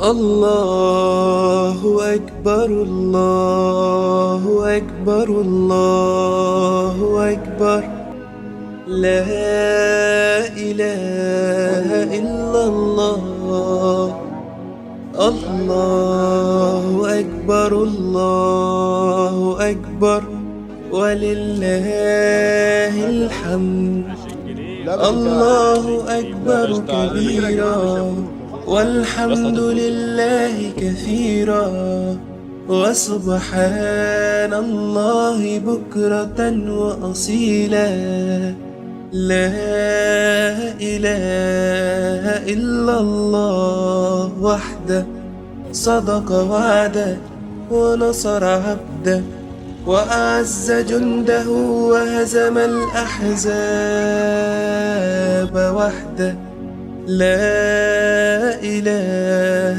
الله أكبر الله أكبر الله أكبر. لا إله إلا الله. الله أكبر الله أكبر ولله الحمد. الله أكبر كبيرا والحمد لله كثيرا وسبحان الله بكرة وأصيلا. لا إله إلا الله وحده صدق وعده ونصر عبده وأعز جنده وهزم الأحزاب وحده. لا إله